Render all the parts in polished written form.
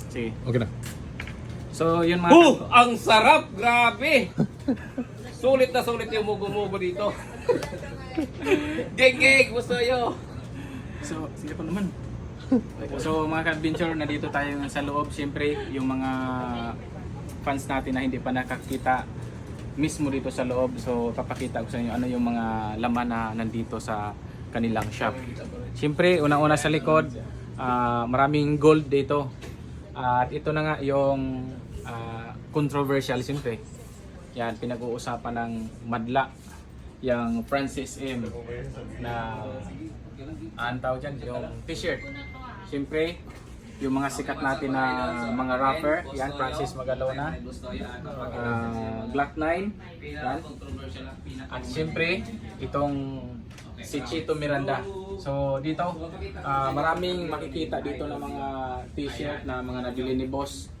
Sige. Okay na. So, yun mga Ang sarap! Grabe! Sulit na sulit yung mugo-mugo dito. Geng-geng! Gusto nyo! So, sige pa naman. So, mga ka-adventure, nandito tayo sa loob. Siyempre, yung mga fans natin na hindi pa nakakita mismo dito sa loob. So, papakita ko sa inyo ano yung mga laman na nandito sa kanilang shop. Siyempre, unang-una sa likod, maraming gold dito. At ito na nga yung controversial siyempre. Yan, pinag-uusapan ng madla. Yung Francis M. na ang tawag dyan, yung t-shirt. Siyempre, yung mga sikat natin na mga rapper, yan, Francis Magalona, Black 9, yan. At siyempre, itong si Chito Miranda. So dito, maraming makikita dito ng mga t-shirt na mga nabili ni Boss.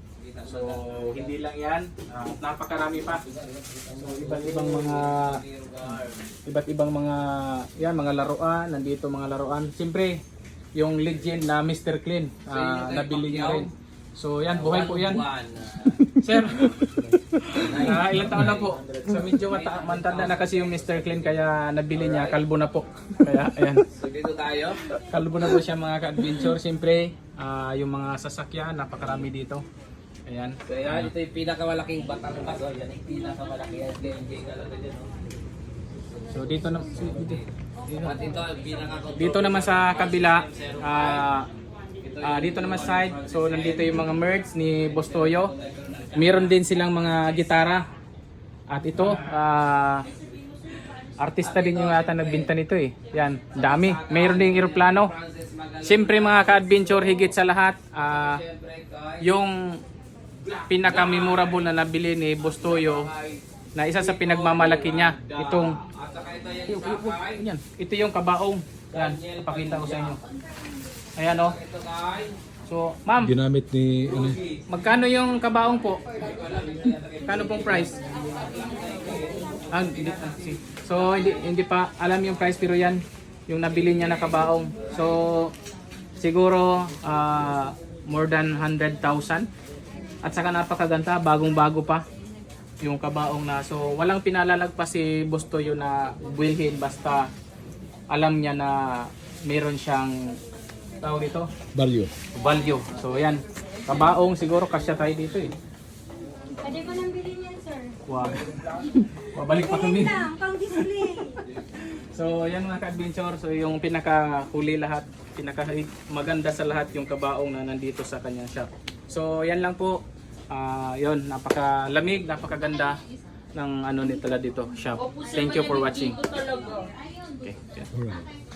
So hindi lang yan, napakarami pa. So iba't ibang mga yan, mga laruan, nandito mga laruan. Siyempre, yung legend na Mr. Clean, nabili niya rin. So yan, buhay po yan. Sir, ilang taon na po. So medyo matanda na kasi yung Mr. Clean, kaya nabili niya, kalbo na po. Kaya ayan. So dito tayo. Kalbo na po siya mga ka-adventure. Siyempre, yung mga sasakyan, napakarami dito. Ayan. So yan, ito yung pinakamalaking batang kaso. Yan yung pinakamalaki. Geng-geng talaga dyan. So dito na At ito ang dito naman sa kabila, dito naman side. So nandito yung mga merch ni Boss Toyo. Meron din silang mga gitara. At ito, artista din yung ata nagbinta nito eh. Yan, dami. Mayroon din eroplano. Siyempre mga ka-adventure, higit sa lahat, yung pinaka-memorable na nabili ni Boss Toyo, na isa sa pinagmamalaki niya, ito yung kabaong. Yan, ipakita ko sa inyo. Ayan o. So, ma'am, Ginamit ni magkano yung kabaong po? Kano pong price? So, hindi pa alam yung price, pero yan, yung nabili niya na kabaong. So, siguro more than 100,000. At saka napakaganda, bagong-bago pa yung kabaong na. So, walang pinalalagpas si Boss Toyo na bilhin, basta alam niya na meron siyang tawag dito, value. value. So yan, kabaong siguro kasya tayo dito eh. Pwede ko nang bilhin yan, sir. Wow. Babalik pa kami. Lang, pang display. So yan mga ka-adventure, so yung pinaka-huli lahat, pinaka-maganda sa lahat yung kabaong na nandito sa kanyang shop. So yan lang po, yun, napakalamig, napakaganda ng ano nito dito shop. Thank you for watching. Okay. Alright.